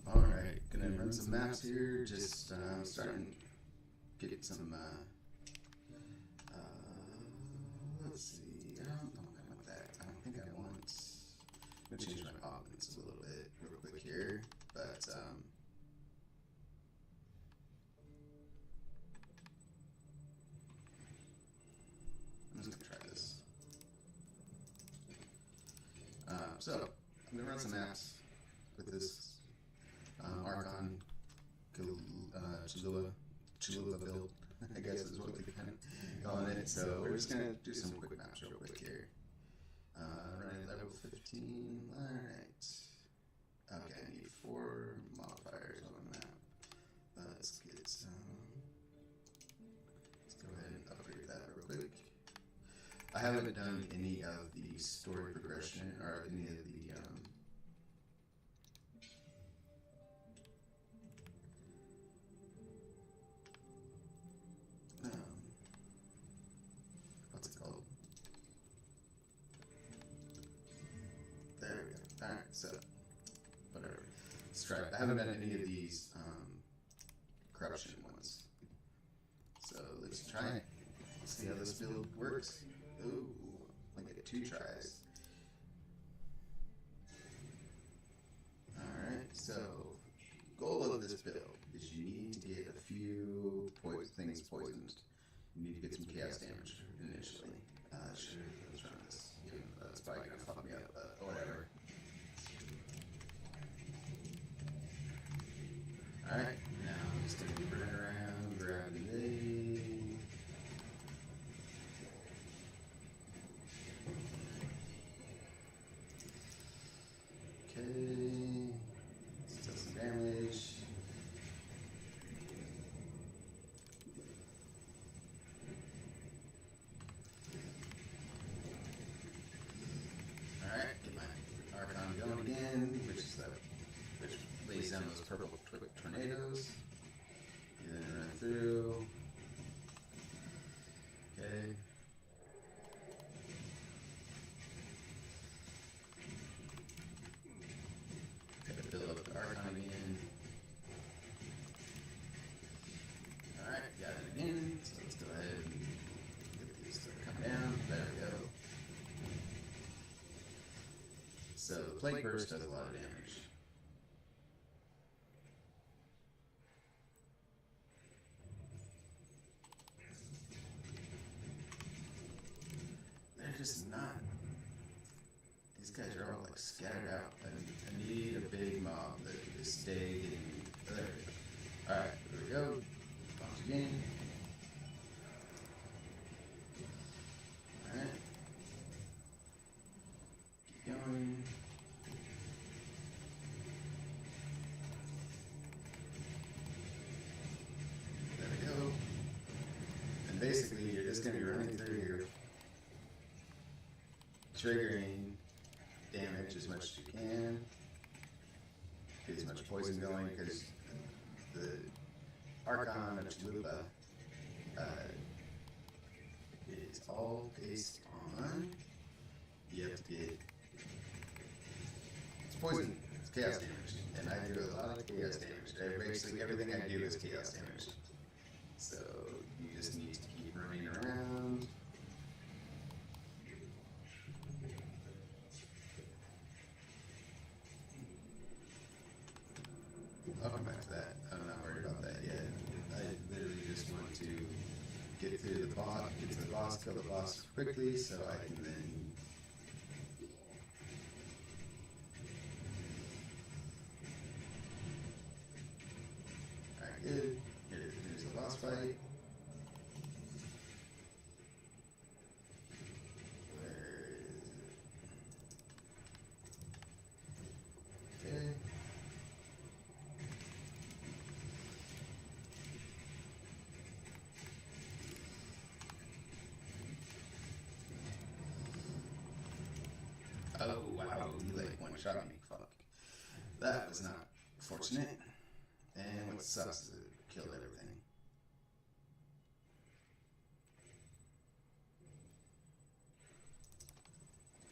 Alright, gonna run some maps here, just starting to get some, let's see, I don't want that, I don't think I want, I'm gonna change my province a little bit real quick here, but, I'm just gonna try this. So, I'm gonna run some maps with this Archon Cholula build, I guess is what they kind of call it. So we're just gonna do some quick maps real quick here. Running level 15. Alright. Okay, I need 4 modifiers on the map. Let's get some. Let's go ahead and upgrade that real quick. I haven't done any of the story progression or any of the what's it called? There we go. Alright, so whatever. Let's try it. I haven't done any of these corruption ones. So let's try it. See how this build works. Ooh, I get 2 tries. Alright, so goal of this build is you need to get a few things poisoned. You need to get some chaos damage initially. Sure, let's run this. That's probably gonna fuck me up, but whatever. Alright, now I'm just gonna run around, grab the A. Okay, let's do some damage. Alright, get my Archon going again, which lays down those purple tornadoes. And then run through. Okay. Gotta build up the Archon again. Alright, got it again. So let's go ahead and get these to come down. There we go. So the Plague Burst does a lot of damage. They're just not. These guys are all like scattered out. I need a big mob that can just stay getting. There we go. Alright, there we go. Bounce again. Alright. Keep going. There we go. And basically, you're just going to be running through here, triggering damage as much as you can, get as much poison going, because the Archon of Chalupa is all based on, you have to get, it's poison, it's chaos damage, and I do a lot of chaos damage. Basically everything I do is chaos damage. So you just need to keep running around. I'll come back to that. I'm not worried about that yet. I literally just want to get through the boss, get to the boss, kill the boss quickly, so I can then. Alright, good. Here's the boss fight. Where is it? Okay. Oh wow, you like one-shot me, fuck. That was not fortunate. And what sucks is it killed everything.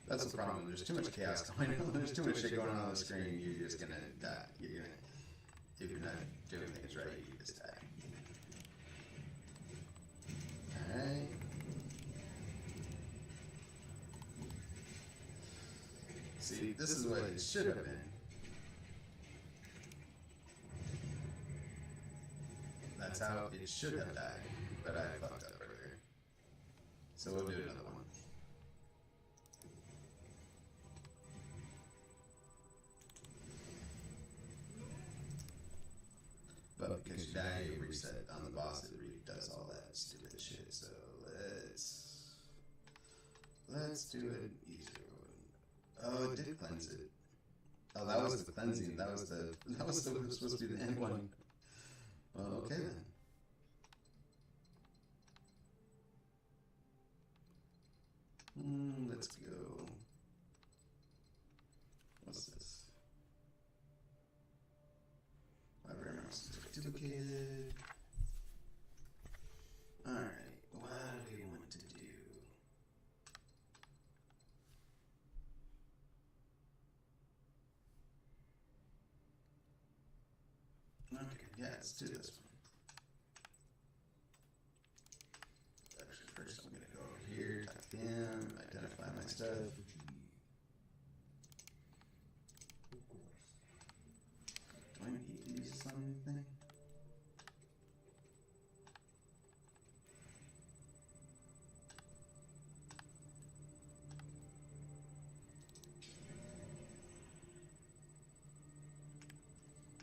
That's the problem. There's too much chaos going on. There's too much shit going on the screen. You're just gonna die. You're gonna, if you're not doing things right, you just die. Alright. See, this is what it should have been. That's how it should have died, but I fucked up earlier. So we'll do another one. But because you die, you reset on the boss, it does all that stupid shit. So let's do an easier one. Oh, it did cleanse it. Oh, that was the cleansing. That was supposed to be the end one. Well, okay then. Let's go. What's this? My rare mouse is duplicated. Alright, what do we want to do? Okay, yeah, let's do this one. Actually, first I'm gonna go over here, type in, identify my stuff. Do I need to use something?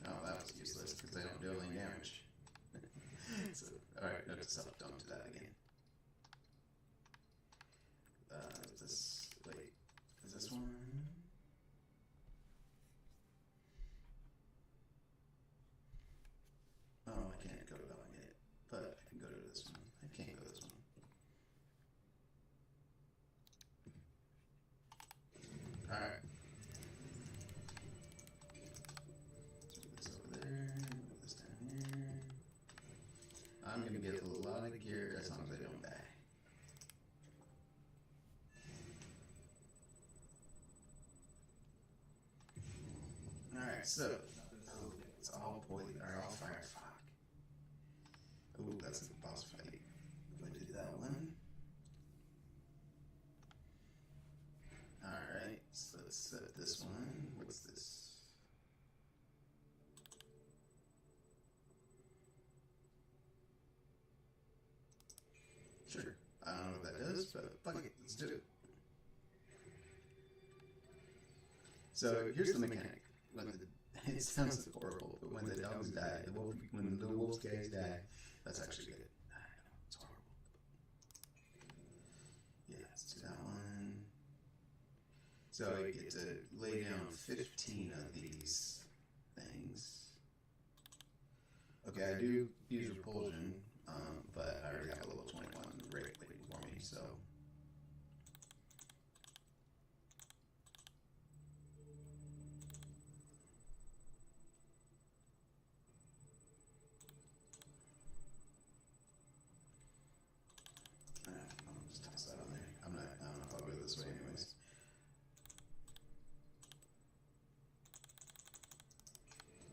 Oh, that was useless because I don't do any damage. So, alright, note to self, don't do that again. Is this one? Oh, I can't go to that one yet, but I can go to this one. I can't go to this one. Alright. Move this over there, move this down here. I'm gonna get a lot of gear as long as I don't die. Alright, so it's all poison or all fire. Fuck. Ooh, that's a boss fight. We'll do that one. Alright, so let's set this one. What's this? Sure. I don't know what that does, but fuck it, let's do it. So here's the mechanic. It sounds horrible, but when the dogs die, when the wolf's guys die, that's actually good. I know, it's horrible. Yeah, let's do that one. So I get to lay down 15 of these things. Okay, I do use repulsion, but I already have a level 21 rate waiting for me, so. I'll just toss that on there. I don't know if I'll go this way anyways.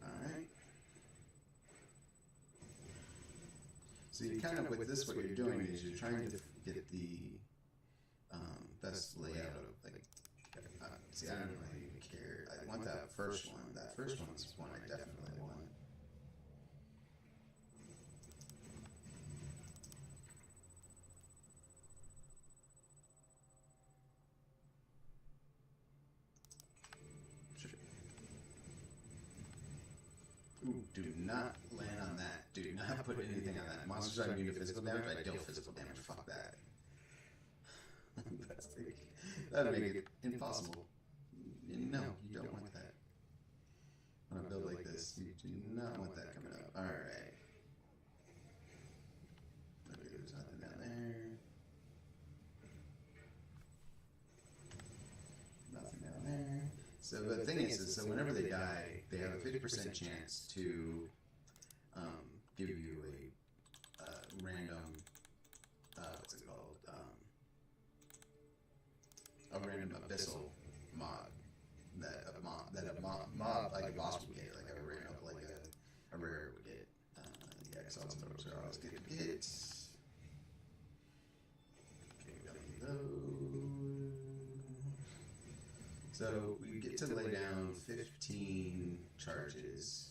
Alright. So you kind of, with this, what you're doing is you're trying to get the best layout of, like, see, I don't really even care. I want that first one. That first one's one I definitely want. Sure. Ooh, do not land on that. Do not put anything on that. Monsters are immune to physical damage. I deal physical damage. Fuck that. That would make it impossible. No, you don't want that. On a build like this, you do not want that coming up. Alright. Okay, there's nothing down there. Nothing down there. So the thing is so whenever they die, they have a 50% chance to give you a random, what's it called? a random abyssal mod that a mob like a boss would get, like a random like a rare would get. The exalted modes are always good to get. So we get to lay down 15 charges.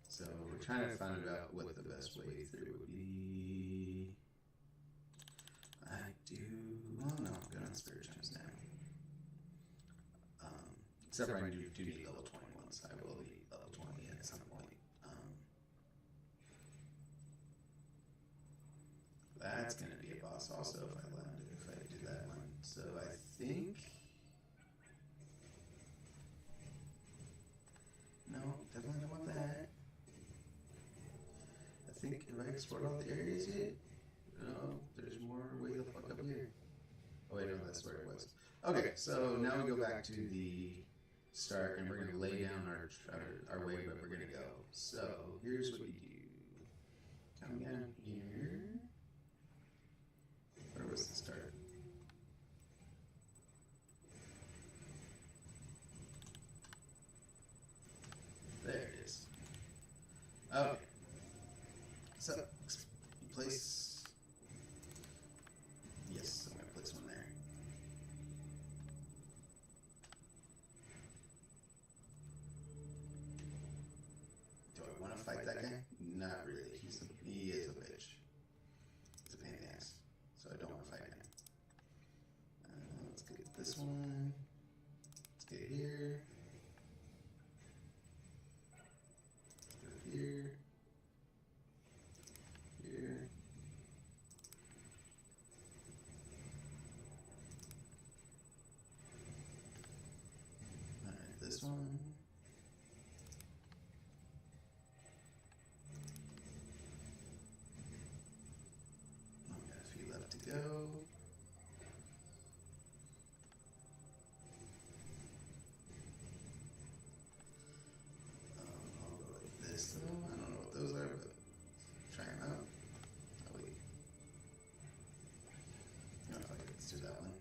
So we're trying to find out what the best way through would be. Well, no, I'm good on spirit gems now. Except for I do need level 21, so I will need level 20 at some point. That's going to be a boss also if I do that one. So I think... No, definitely don't want that. I think, have I explored all the areas yet? No, there's more way the fuck up here. Oh wait, no, that's where it was. Okay, so now we go back to the start, and we're going to lay down our way where we're going to go. So here's what you do. Come down here. Where was the start? There it is. Okay. So, place. Yes, I'm going to place one there. Do I want to fight that guy? Not really. He is a bitch. It's a pain in the ass. So I don't want to fight him. Let's get this one. Let's get here. Here. Here. Alright, this one. I've got a few left to go. I'll go like this though. I don't know what those are, but try them out. Oh wait. No, fuck it, let's do that one.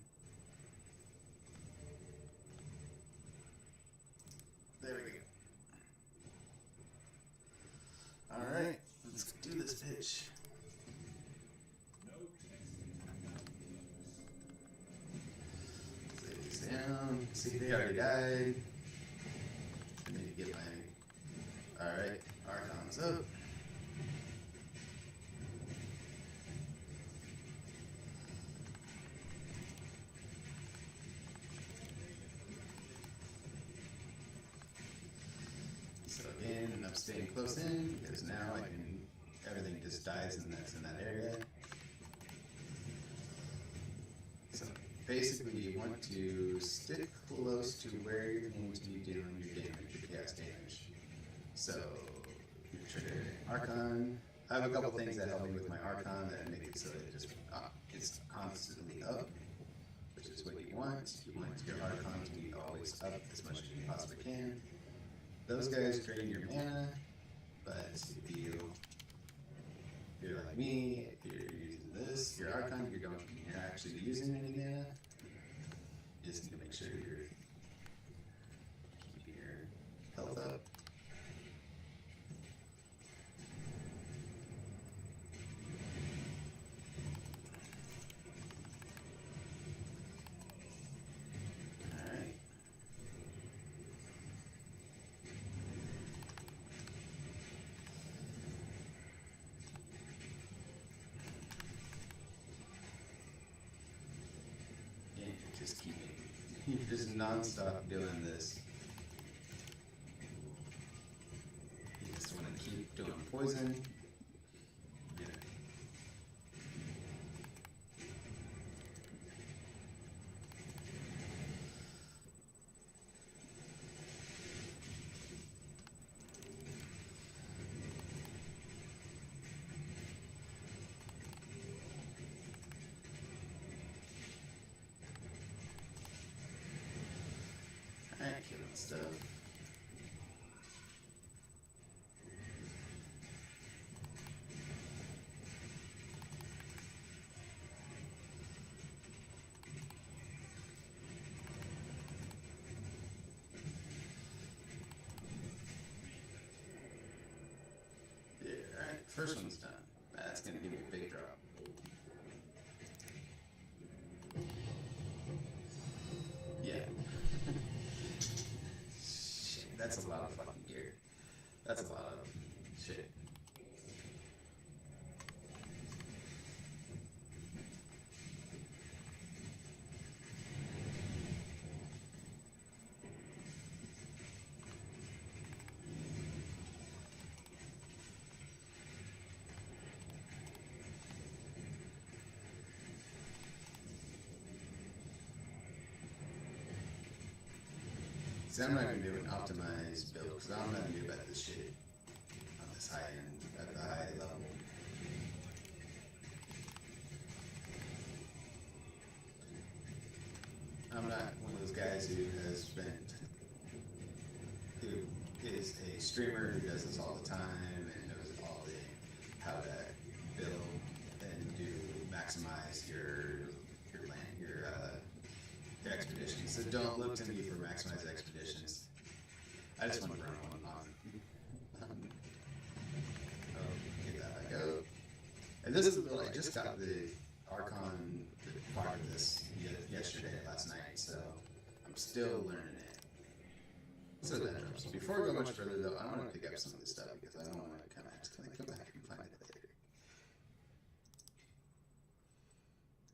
There we go. Alright, let's do this bitch. Lay these down. See, they already died. I need to get my... Alright, Archon's up. So again, I'm staying close in because now I can, everything just dies and that's in that area. So basically you want to stick close to where you're going to be dealing your damage, your chaos damage. So you trigger Archon. I have a couple things that help me with my Archon that make it so it just it's constantly up, which is what you want. You want your Archon to be always up as much as you possibly can. Those guys drain your mana, but if you're like me, if you're using this, your Archon, you're actually using any mana. You just need to make sure you're keeping your health up. Alright. Just keep it. You're just non-stop doing this. You just want to keep doing poison. Yeah. Killing stuff. First one's done. That's gonna give me a big drop. Yeah. Shit, that's a lot of fucking gear. That's a lot of shit. See, I'm not going to do an optimized build because I'm not new about this shit on this high end, at the high level. I'm not one of those guys who has spent, who is a streamer who does this all the time and knows all the how to build and do maximize your expeditions. So don't look to me for maximize expeditions. I just want to run one on. Get that back out. And this is the build I just got the Archon part of this yesterday, last night, so I'm still learning it. So that drops. Before we go much further though, I want to pick up some of this stuff because I don't want to kind of accidentally come back and find it later.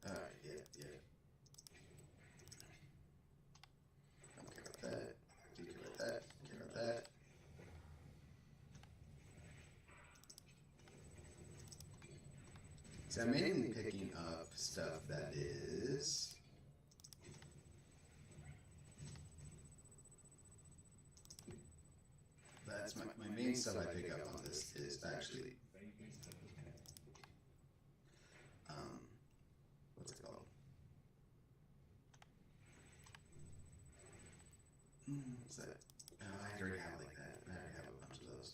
Alright, yeah. Don't care about that. Do care about that. Care about that. So I'm mainly picking up stuff that is my main stuff I pick up on this is actually what's it called? What's that? I already have like that. I already have a bunch of those.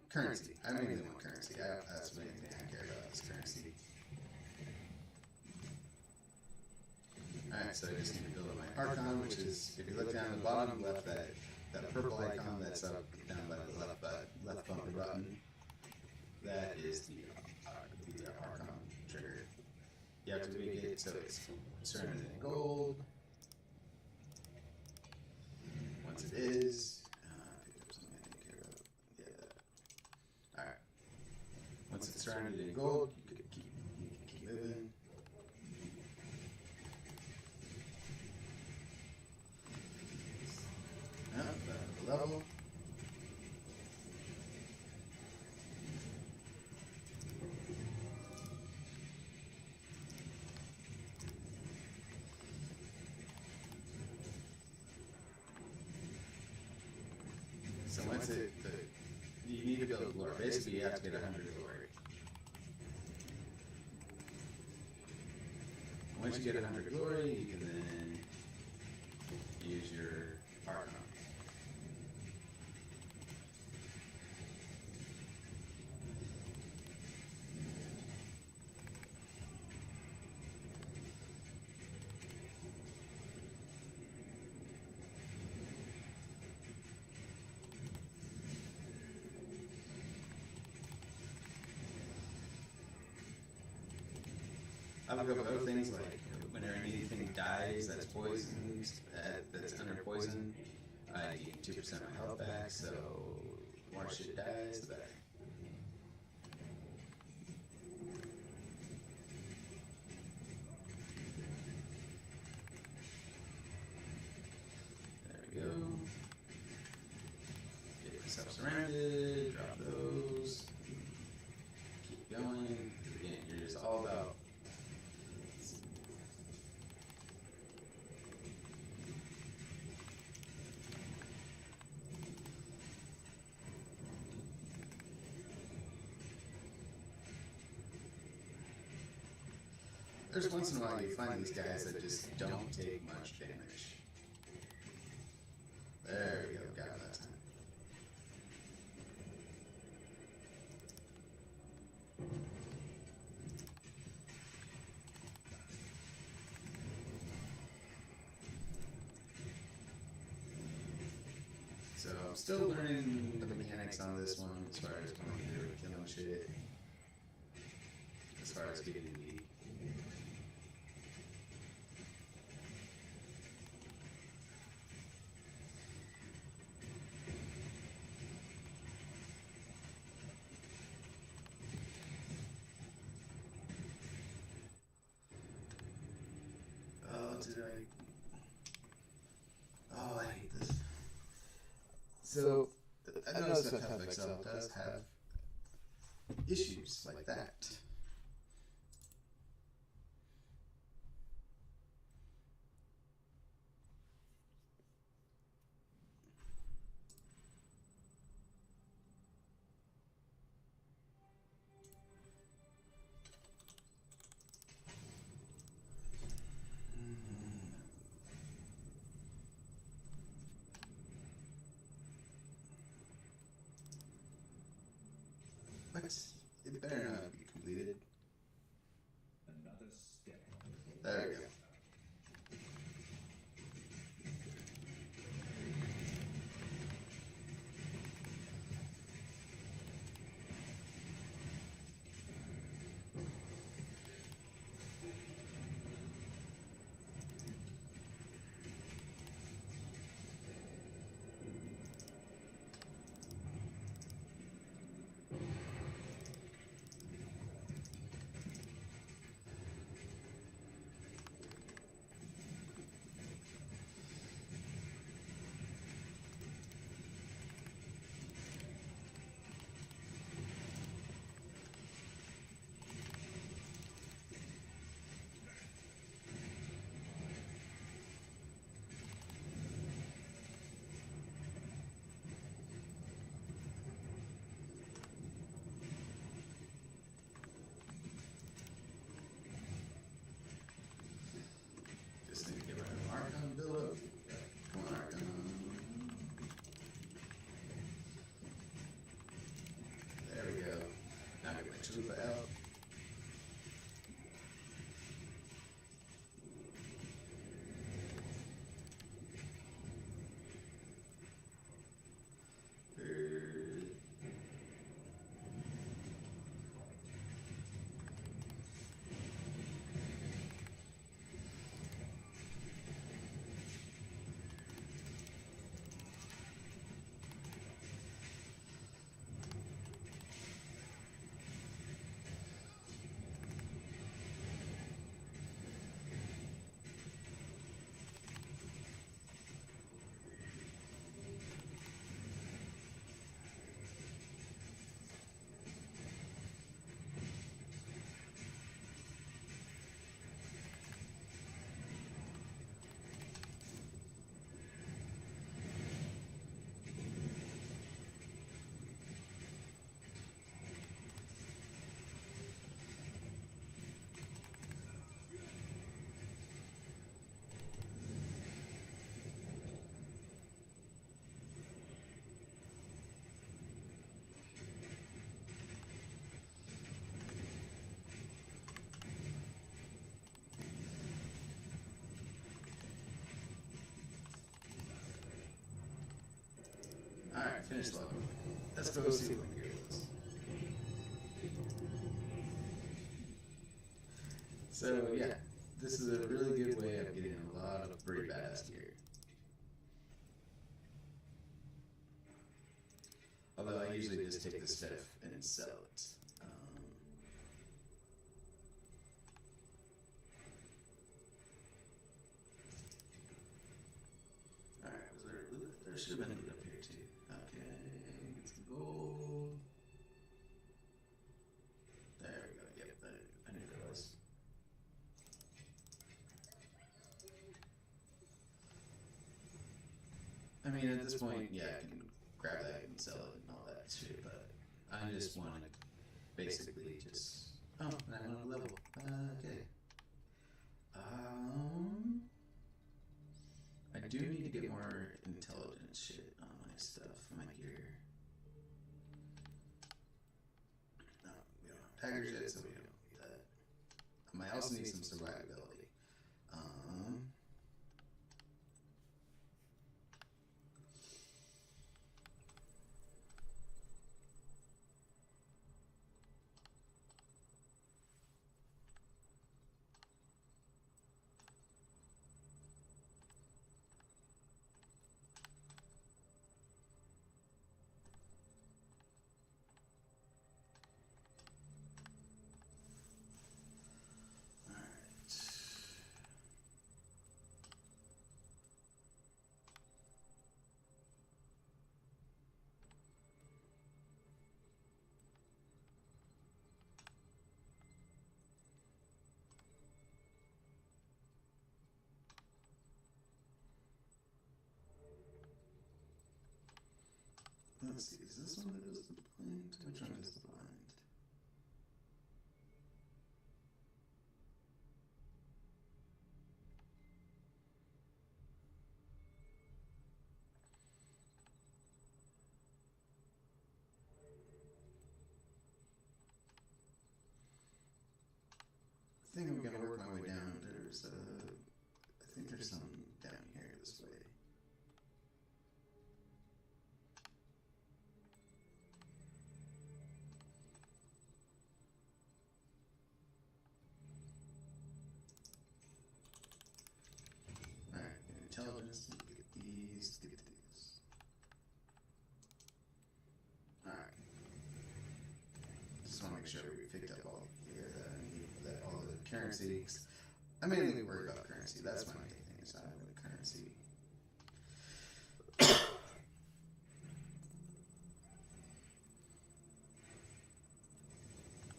Currency. I mainly want currency. That's the main thing I care about is currency. Alright, so I just need to build up my Archon, which is, if you look down the bottom left, that purple icon that's up down by the left bumper button, that is the Archon trigger. You have to make it so it's surrounded in gold. Once it is, pick up something I didn't care about. Yeah. Alright. Once it's surrounded in gold, you can keep moving. Level. So once you need to build glory. Basically, you have to get 100 glory. Once you get 100 glory, you can then use your Archon. I've got other things like whenever anything dies that's poisoned, that's under poison, I gain 2% of my health back, so the more shit dies, the better. There we go. Get myself surrounded, drop those, keep going. Again, you're just all about there's once in a while you find these guys that just don't take much damage. There we go, got it that time. So I'm still learning the mechanics on this one as far as going through and killing shit. As far as getting the I hate this. So, I noticed sometimes Excel does have issues like that. But it better not be completed. Another step. There we go. Just need to get rid of Archon build up. Come on, Archon. There we go. Now get my Chupa out. Alright, finish level. Let's go see what here is. So yeah, this is a really good way of getting a lot of pretty badass gear. Although I usually just take the stuff and sell it. Alright, there should have been a loot up here too. Okay, get some gold. There we go, yep, I knew there was. I mean, at this point, yeah, I can grab that and sell it and all that shit, but I just want to basically just... Oh, and I want to level. Okay. I do need to get more intelligence shit on my stuff, my gear. No, we don't have tiger shit, so we don't need that. I also need some survivability. Let's see, is this one that does the blind? Which one does the blind? I think I'm gonna work my way down. There's I think there's some down here this way. Alright, intelligence, get these, get these. Alright. Just want to make sure we picked up all all the currency. I mainly worry about currency. That's my main thing, is I with currency.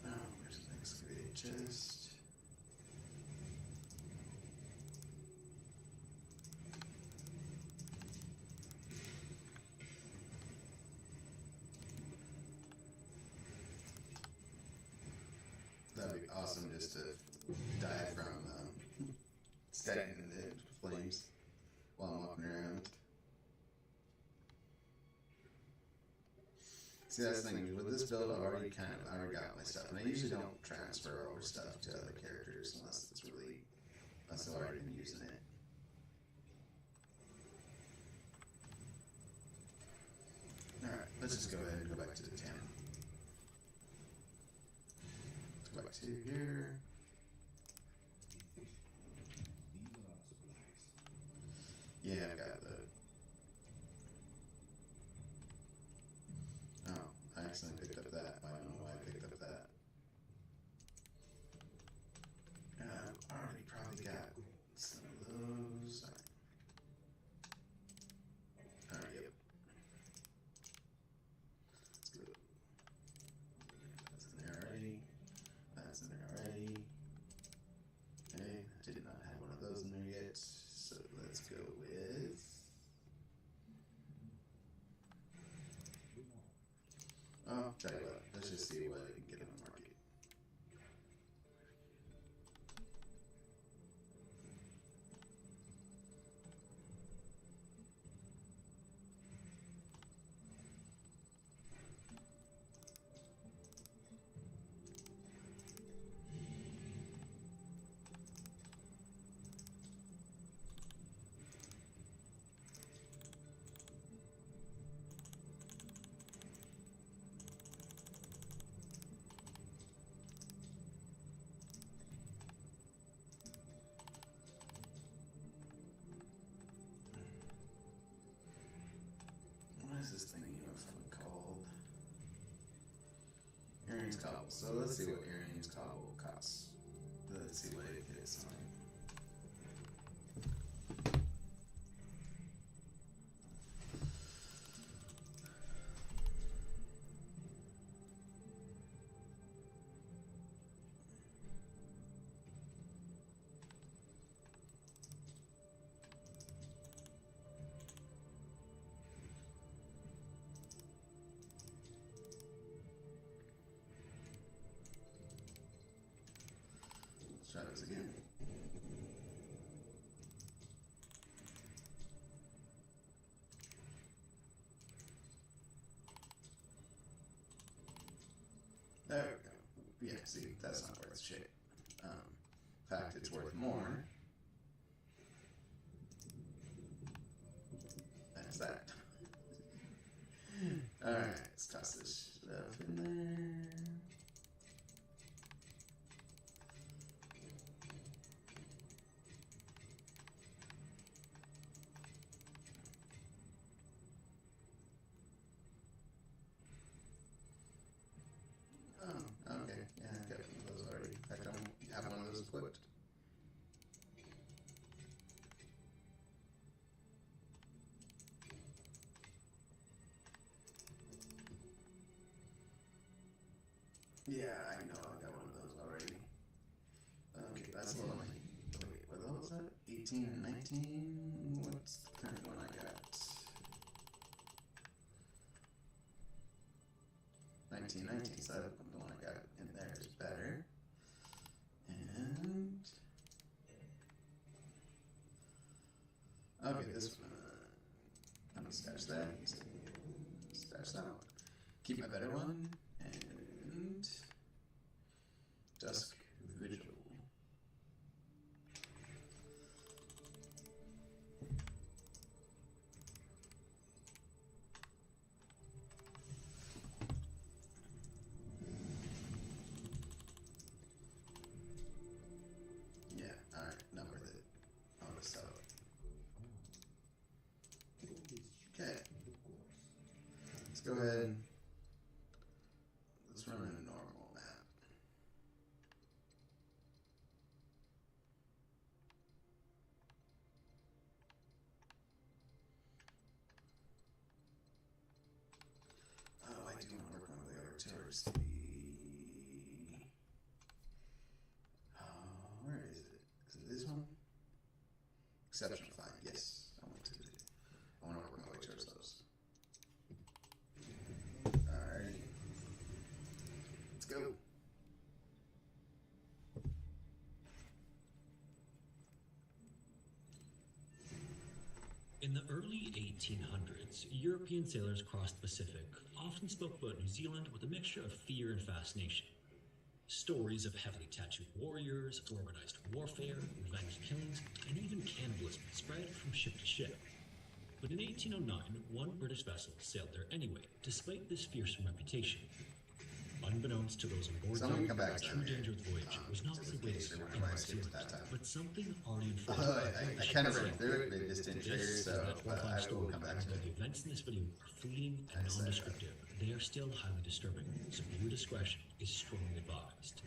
Oh, where's the excavated chest? That'd be awesome just to die from stacking in the flames while I'm walking around. See, that's the thing, with this build I already got my stuff, and I usually don't transfer over stuff to other characters unless I've already been using it. Alright, let's just go ahead and go back to the 10. Let's go back to here. Yeah, I've got the... Oh, I accidentally picked up that. I don't know why I picked up that. I've already probably got some of those. Alright, yep. Let's go. That's in there already. That's in there already. Okay, I did not have one of those in there yet. So let's go with... Oh, tell you what, let's just see what I can get on the market. What is this thing called? Arian's Cobble. So let's see what Arian's Cobble costs. Let's see what it is on. Let's try this again. There we go. Yeah, see, that's not worth shit. In fact, it's worth more. That's that. Alright, let's toss this stuff in there. Oh, okay. Yeah, I've got one of those already. In fact, I don't have one of those equipped. Yeah, I know I got one of those already. Okay, that's a little. Wait, what was that? 18 and 19? What's the current one I got? 1919, so the one I got in there is better. And okay, this one. I'm gonna stash that. Stash that one. Keep my better one. And Dusk Vigil. Yeah, alright, not worth it. I'm gonna sell it. Okay. Let's go ahead. Let's run a normal map. Oh, I do want to work my way over to our city. Where is it? Is it this one? Exceptional find, yes. I want to work my way towards those. Alright. Let's go. In the early 1800s, European sailors crossed the Pacific often spoke about New Zealand with a mixture of fear and fascination. Stories of heavily tattooed warriors, organized warfare, revenge killings, and even cannibalism spread from ship to ship. But in 1809, one British vessel sailed there anyway, despite this fearsome reputation. Unbeknownst to those on board, the true danger of the voyage was not the waves in New Zealand, but something already unfolded. I kind of ran through it, but it just didn't trigger, so I will come back to it. The events in this video are fleeting and nondescriptive. They are still highly disturbing, so viewer discretion is strongly advised.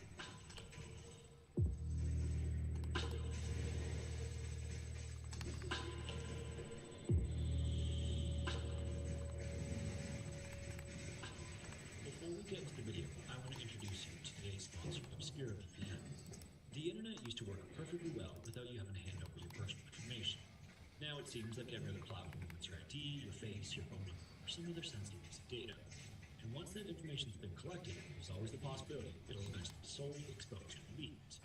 Before we get into the video, I want to introduce you to today's sponsor, Obscura VPN. The internet used to work perfectly well without you having to hand over your personal information. Now it seems like every other platform wants your ID, your face, your phone number, or some other sensitive piece of data. And once that information's been collected, there's always the possibility it'll eventually be sold, exposed, or leaked.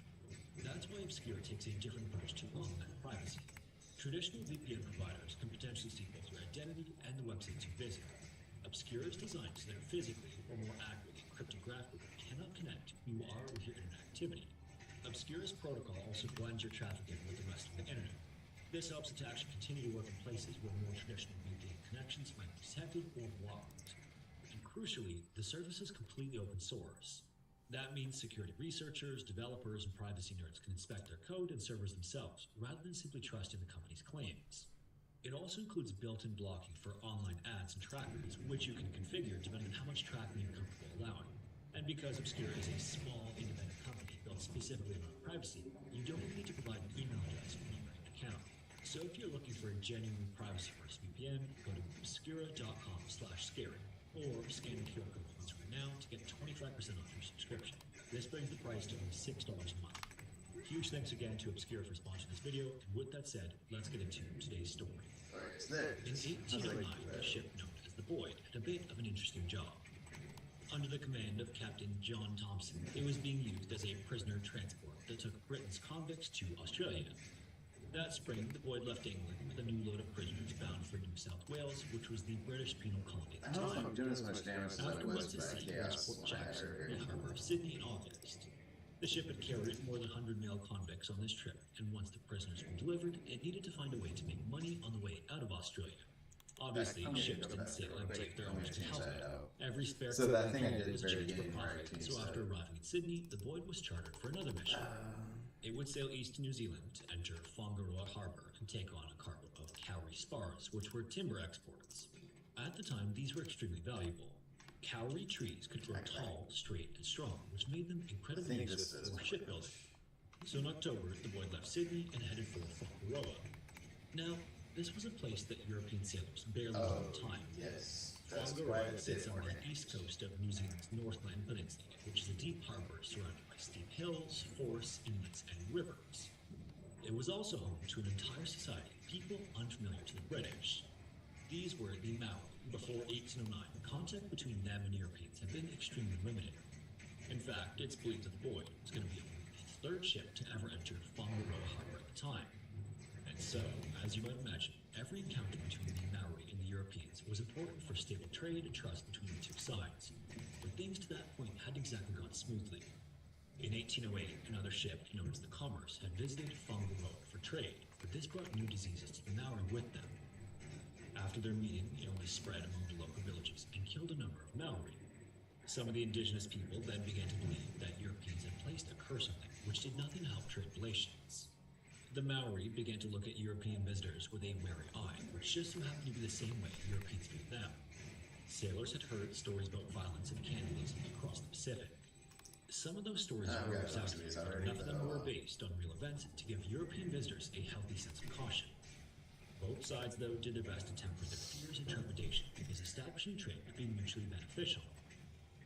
That's why Obscura takes a different approach to online privacy. Traditional VPN providers can potentially see both your identity and the websites you visit. Obscura is designed so that physically, or more accurately, cryptographically, cannot connect who you are with your internet activity. Obscura's protocol also blends your traffic in with the rest of the internet. This helps it to actually continue to work in places where more traditional VPN connections might be detected or blocked. And crucially, the service is completely open source. That means security researchers, developers, and privacy nerds can inspect their code and servers themselves, rather than simply trusting the company's claims. It also includes built-in blocking for online ads and trackers, which you can configure depending on how much tracking you're comfortable allowing. And because Obscura is a small, independent company built specifically around privacy, you don't need to provide an email address for your account. So if you're looking for a genuine privacy-first VPN, go to obscura.com/scary, or scan the QR code on screen now to get 25% off your subscription. This brings the price to only $6 a month. Huge thanks again to Obscura for sponsoring this video, and with that said, let's get into today's story. In 1809, a ship known as the Boyd had a bit of an interesting job. Under the command of Captain John Thompson, it was being used as a prisoner transport that took Britain's convicts to Australia. That spring, the Boyd left England with a new load of prisoners bound for New South Wales, which was the British penal colony at the time. I don't know if I'm doing as much damage as I After was months at by sea, chaos. Port Jackson in the harbour of Sydney in August. The ship had carried more than 100 male convicts on this trip, and once the prisoners were delivered, it needed to find a way to make money on the way out of Australia. Obviously, ships didn't sail empty if their owners could help it. Every spare So that thing I did was at the very changed for beginning, profit. right, So after arriving in Sydney, the Boyd was chartered for another mission. It would sail east to New Zealand to enter Whangaroa Harbour and take on a cargo of Kauri spars, which were timber exports. At the time, these were extremely valuable. Kauri trees could grow tall, straight, and strong, which made them incredibly useful for shipbuilding. So in October, the Boyd left Sydney and headed for Whangaroa. Now, this was a place that European sailors barely knew at the time. Yes. Whangaroa sits on the east coast of New Zealand's Northland Peninsula, which is a deep harbour surrounded by steep hills, forests, inlets, and rivers. It was also home to an entire society of people unfamiliar to the British. These were the Maori. Before 1809, contact between them and Europeans had been extremely limited. In fact, it's believed that the Void was going to be the third ship to ever enter Whangaroa Harbor at the time. And so, as you might imagine, every encounter between the Maori and the Europeans was important for stable trade and trust between the two sides. But things to that point hadn't exactly gone smoothly. In 1808, another ship known as the Commerce had visited Whangaroa for trade, but this brought new diseases to the Maori with them. After their meeting, illness spread among the local villages and killed a number of Maori. Some of the indigenous people then began to believe that Europeans had placed a curse on them, which did nothing to help trade relations. The Maori began to look at European visitors with a wary eye, which just so happened to be the same way Europeans viewed them. Sailors had heard stories about violence and cannibalism across the Pacific. Some of those stories were exaggerated, but enough of them were based on real events to give European visitors a healthy sense of caution. Both sides, though, did their best to temper their fears and trepidation because establishing trade could be mutually beneficial.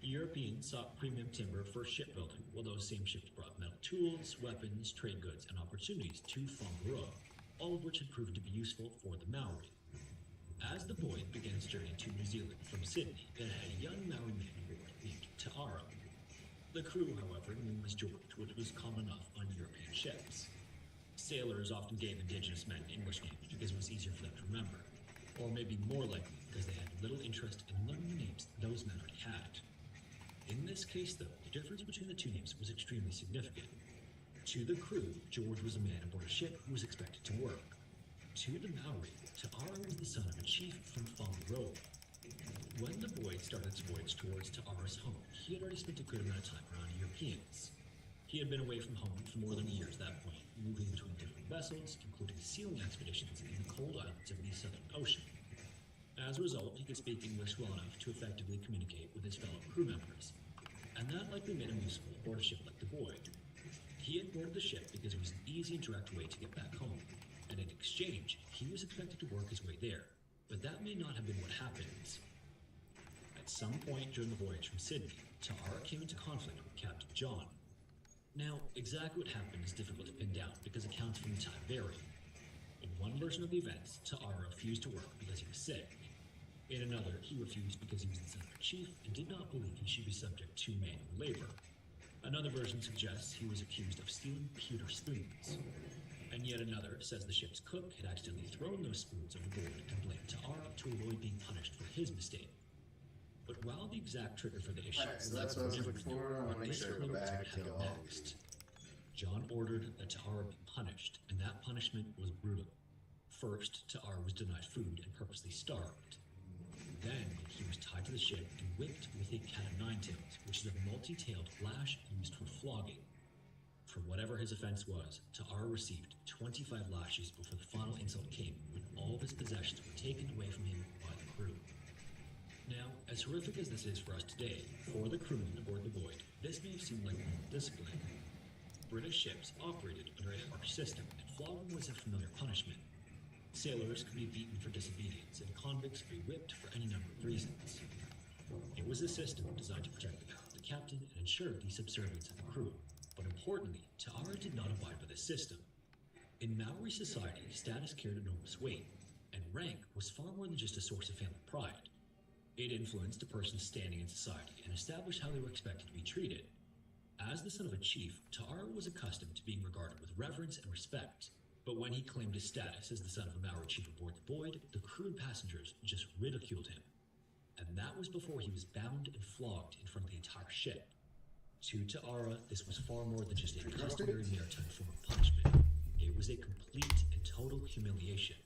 The Europeans sought premium timber for shipbuilding, while those same ships brought metal tools, weapons, trade goods, and opportunities to Whangaroa, all of which had proven to be useful for the Maori. As the Void began its journey to New Zealand from Sydney, it had a young Maori man named Ta'ara. The crew, however, knew him as George, which was common enough on European ships. Sailors often gave indigenous men English names because it was easier for them to remember, or maybe more likely because they had little interest in learning the names those men already had. In this case, though, the difference between the two names was extremely significant. To the crew, George was a man aboard a ship who was expected to work. To the Maori, Ta'ara was the son of a chief from Whangaroa. When the Void started its voyage towards Ta'ara's home, he had already spent a good amount of time around Europeans. He had been away from home for more than a year at that point, moving between different vessels, including sealing expeditions in the cold islands of the Southern Ocean. As a result, he could speak English well enough to effectively communicate with his fellow crew members, and that likely made him useful aboard a ship like the Void. He had boarded the ship because it was an easy and direct way to get back home, and in exchange, he was expected to work his way there, but that may not have been what happened. At some point during the voyage from Sydney, Ta'ara came into conflict with Captain John. Now, exactly what happened is difficult to pin down because accounts from the time vary. In one version of the events, Ta'ara refused to work because he was sick. In another, he refused because he was the son of a chief and did not believe he should be subject to manual labor. Another version suggests he was accused of stealing pewter spoons. And yet another says the ship's cook had accidentally thrown those spoons overboard and blamed Ta'ara to avoid being punished for his mistake. But while the exact trigger for the issue so that's what I was looking for. I want to make sure I go back to all next. John ordered that Ta'ara be punished, and that punishment was brutal. First, Ta'ara was denied food and purposely starved. Then, he was tied to the ship and whipped with a cat of nine tails, which is a multi-tailed lash used for flogging. For whatever his offense was, Ta'ara received 25 lashes before the final insult came when all of his possessions were taken away from him by the crew. Now, as horrific as this is for us today, for the crewmen aboard the Void, this may have seemed like normal discipline. British ships operated under a harsh system, and flogging was a familiar punishment. Sailors could be beaten for disobedience, and convicts could be whipped for any number of reasons. It was a system designed to protect the power of the captain and ensure the subservience of the crew. But importantly, Ta'ara did not abide by the system. In Maori society, status carried enormous weight, and rank was far more than just a source of family pride. It influenced a person's standing in society and established how they were expected to be treated. As the son of a chief, Ta'ara was accustomed to being regarded with reverence and respect. But when he claimed his status as the son of a Maori chief aboard the Void, the crew and passengers just ridiculed him. And that was before he was bound and flogged in front of the entire ship. To Ta'ara, this was far more than just a customary maritime form of punishment. It was a complete and total humiliation.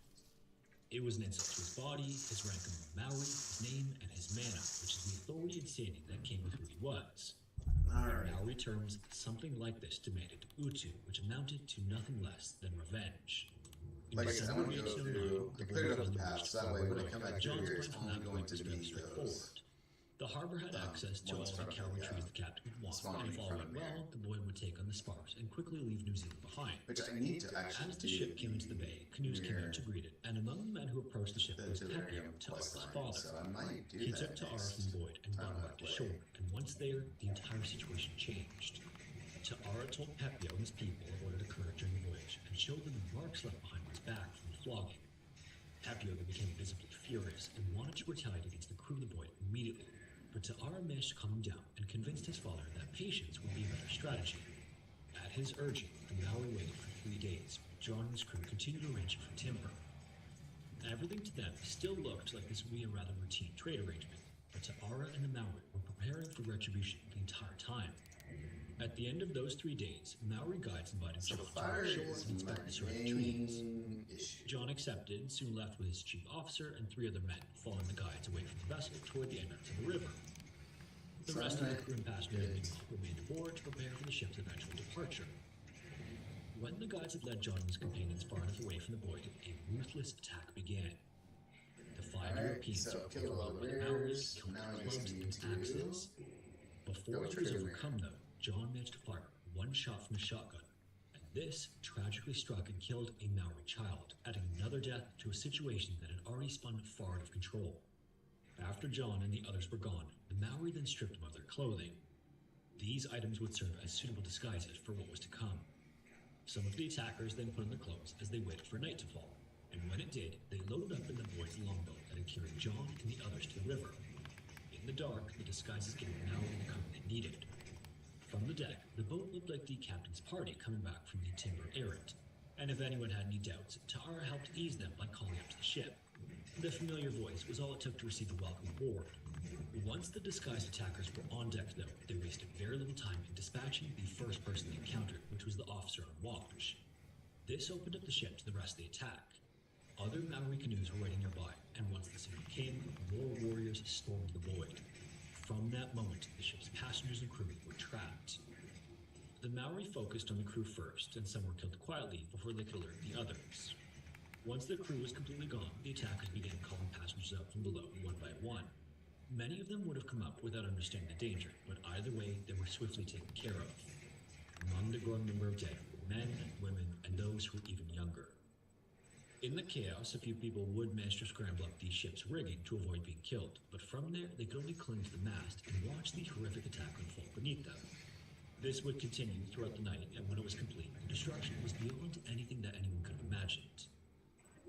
It was an insult to his body, his rank among Maori, his name, and his mana, which is the authority and standing that came with who he was. In Maori terms, something like this demanded utu, which amounted to nothing less than revenge. Like I said, I'm going to go through, I cleared up the path, so that way when I come back through here, it's only going to be those. The harbor had access to all the cavalry trees the captain would want, and if all went well, the Void would take on the spars and quickly leave New Zealand behind. Which I need to actually As the ship came into the bay, canoes came in to greet it, and among the men who approached the ship was Pepio, Ta'ara's father. So I might do He that took Ta'ara next. from the Void and brought him back to shore, and once there, the entire situation changed. Ta'ara told Pepio and his people of what had occurred during the voyage, and showed them the marks left behind on his back from the flogging. Tapioca became visibly furious and wanted to retaliate against the crew of the Void immediately, but Ta'ara managed to calm him down and convinced his father that patience would be a better strategy. At his urging, the Maori waited for 3 days, while John and his crew continued arranging for timber. Everything to them still looked like this would be a rather routine trade arrangement, but Ta'ara and the Maori were preparing for retribution the entire time. At the end of those 3 days, Maori guides invited John to fire the shore is and inspect the my surrounding trees. main issue. John accepted and soon left with his chief officer and 3 other men, following the guides away from the vessel toward the entrance of the river. The rest of the crew and passengers remained aboard to prepare for the ship's eventual departure. When the guides had led John and his companions far enough away from the void, a ruthless attack began. The 5 Europeans so were kill all the the Maoris, bears. killed Now with I just clubs need and to axes. Before it was overcome, though, John managed to fire 1 shot from his shotgun, and this tragically struck and killed a Maori child, adding another death to a situation that had already spun far out of control. After John and the others were gone, the Maori then stripped them of their clothing. These items would serve as suitable disguises for what was to come. Some of the attackers then put on their clothes as they waited for night to fall, and when it did, they loaded up in the Void's longboat that had carried John and the others to the river. In the dark, the disguises gave the Maori the cover they needed. From the deck, the boat looked like the captain's party coming back from the timber errand, and if anyone had any doubts, Ta'ara helped ease them by calling up to the ship. The familiar voice was all it took to receive a welcome aboard. Once the disguised attackers were on deck, though, they wasted very little time in dispatching the first person they encountered, which was the officer on watch. This opened up the ship to the rest of the attack. Other Maori canoes were waiting nearby, and once the signal came, more warriors stormed the void. From that moment, the ship's passengers and crew were trapped. The Maori focused on the crew first, and some were killed quietly before they could alert the others. Once the crew was completely gone, the attackers began calling passengers up from below one by one. Many of them would have come up without understanding the danger, but either way, they were swiftly taken care of. Among the growing number of dead were men, women, and those who were even younger. In the chaos, a few people would manage to scramble up the ship's rigging to avoid being killed, but from there, they could only cling to the mast and watch the horrific attack unfold beneath them. This would continue throughout the night, and when it was complete, the destruction was beyond anything that anyone could have imagined.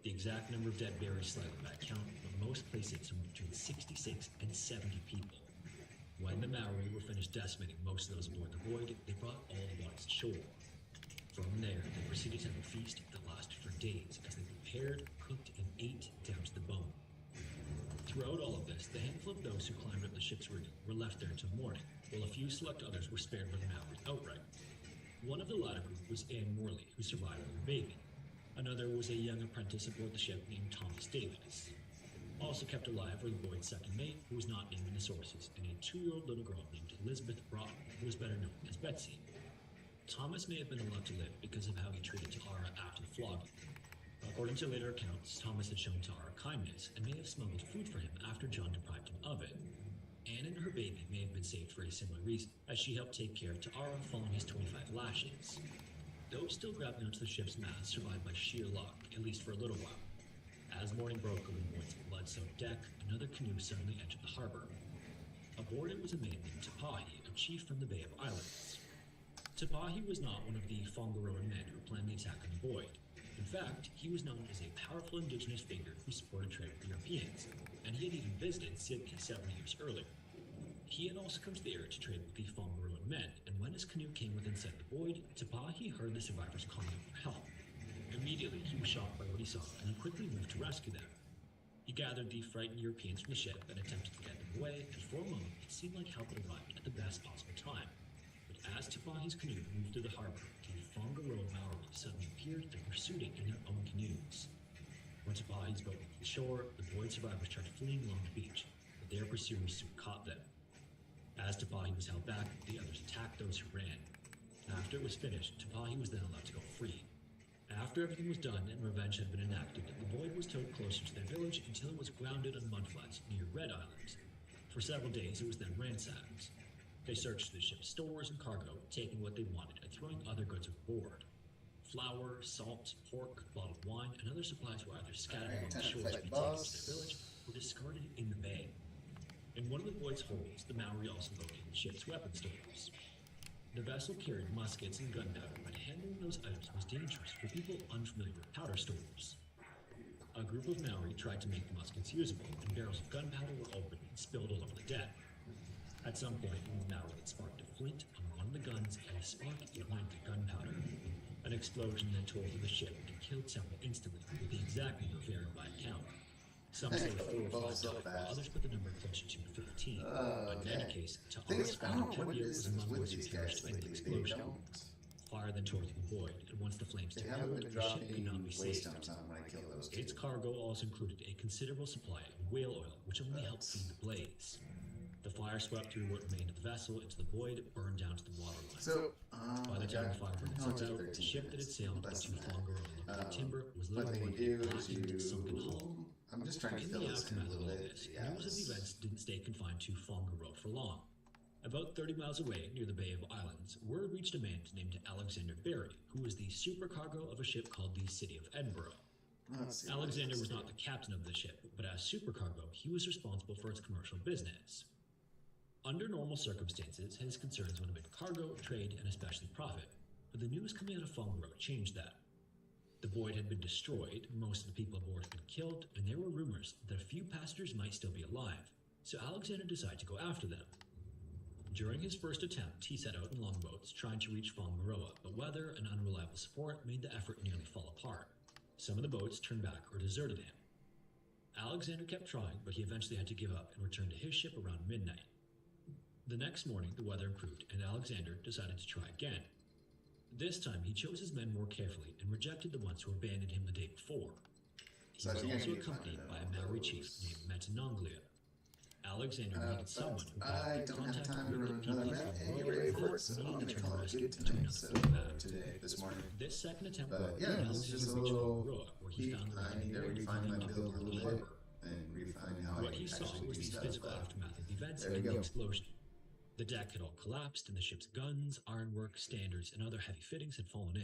The exact number of dead varies slightly by count, but most place it somewhere between 66 and 70 people. When the Maori were finished decimating most of those aboard the void, they brought all the bodies ashore. From there, they proceeded to have a feast that lasted for days as they prepared, cooked, and ate down to the bone. Throughout all of this, the handful of those who climbed up the ship's rigging were left there until morning, while a few select others were spared by the Maori outright. One of the latter group was Anne Morley, who survived with her baby. Another was a young apprentice aboard the ship named Thomas Davis. Also kept alive were the Void's second mate, who was not named in the sources, and a 2-year-old little girl named Elizabeth Broughton, who was better known as Betsy. Thomas may have been allowed to live because of how he treated Ta'ara after the flogging. According to later accounts, Thomas had shown Ta'ara kindness and may have smuggled food for him after John deprived him of it. Anne and her baby may have been saved for a similar reason, as she helped take care of Ta'ara following his 25 lashes. Those still grabbing onto the ship's mast survived by sheer luck, at least for a little while. As morning broke over the Void's blood-soaked deck, another canoe suddenly entered the harbor. Aboard it was a man named Tapahi, a chief from the Bay of Islands. Tapahi was not one of the Whangaroan men who planned the attack on the Void. In fact, he was known as a powerful indigenous figure who supported trade with Europeans, and he had even visited Sydney several years earlier. He had also come to the area to trade with the Whangaroan men, and when his canoe came within sight of the Void, Tapahi heard the survivors calling out for help. Immediately, he was shocked by what he saw, and he quickly moved to rescue them. He gathered the frightened Europeans from the ship and attempted to get them away, and for a moment, it seemed like help had arrived at the best possible time. But as Tapahi's canoe moved through the harbor, the Whangaroan Maori suddenly appeared and pursued it in their own canoes. When Tapahi's boat reached the shore, the Void survivors tried fleeing along the beach, but their pursuers soon caught them. As Tapahi was held back, the others attacked those who ran. After it was finished, Tapahi was then allowed to go free. After everything was done and revenge had been enacted, the Void was towed closer to their village until it was grounded on mudflats near Red Island. For several days, it was then ransacked. They searched the ship's stores and cargo, taking what they wanted and throwing other goods overboard. Flour, salt, pork, bottled wine, and other supplies were either scattered along the shores to be taken to their village or discarded in the bay. In one of the Void's holds, the Maori also located the ship's weapon stores. The vessel carried muskets and gunpowder, but handling those items was dangerous for people unfamiliar with powder stores. A group of Maori tried to make the muskets usable, and barrels of gunpowder were opened and spilled all over the deck. At some point, Maori had sparked a flint on one of the guns, and a spark ignited the gunpowder. An explosion then tore through the ship and killed several instantly, with the exact number varied by account. Some say 4 or 5 died, while others put the number closer to 15. But in any case, to our squadron, Kepia was among those who perished in the explosion. Fire then tore through the void, and once the flames took hold, the ship could not be saved. Its cargo also included a considerable supply of whale oil, which only helped feed the blaze. The fire swept through what remained of the vessel into the void, burned down to the waterline. So, By the time the fire burned itself out, the ship that had sailed to Fongaro and looked at timber was literally a blackened, sunken hull. I'm just trying to In fill the this in a aftermath of little all bit. this, news of the events didn't stay confined to Fongaro for long. About 30 miles away, near the Bay of Islands, word reached a man named Alexander Berry, who was the supercargo of a ship called the City of Edinburgh. Alexander was not the captain of the ship, but as supercargo, he was responsible for its commercial business. Under normal circumstances, his concerns would have been cargo, trade, and especially profit, but the news coming out of Fongaro changed that. The void had been destroyed, most of the people aboard had been killed, and there were rumors that a few passengers might still be alive, so Alexander decided to go after them. During his first attempt, he set out in longboats trying to reach Whangaroa, but weather and unreliable support made the effort nearly fall apart. Some of the boats turned back or deserted him. Alexander kept trying, but he eventually had to give up and return to his ship around midnight. The next morning, the weather improved, and Alexander decided to try again. This time, he chose his men more carefully and rejected the ones who abandoned him the day before. He was also accompanied by a Maori chief named Metanonglia. Alexander needed someone who could I don't have contact time to with run the another people map. from Hey, Royal ready for it? Fort, So I'm needing gonna to turn call the it rescue good into tonight. another So field battle. today, this morning. This second attempt But broke, yeah, and it's just Alexander a reached little Whangaroa, where he found the I need to Royal refine my Fort build a on the little bit harbor. and refine how What I he can saw actually was do the stuff. physical aftermath of the events There we and the go. explosion. The deck had all collapsed, and the ship's guns, ironwork, standards, and other heavy fittings had fallen in.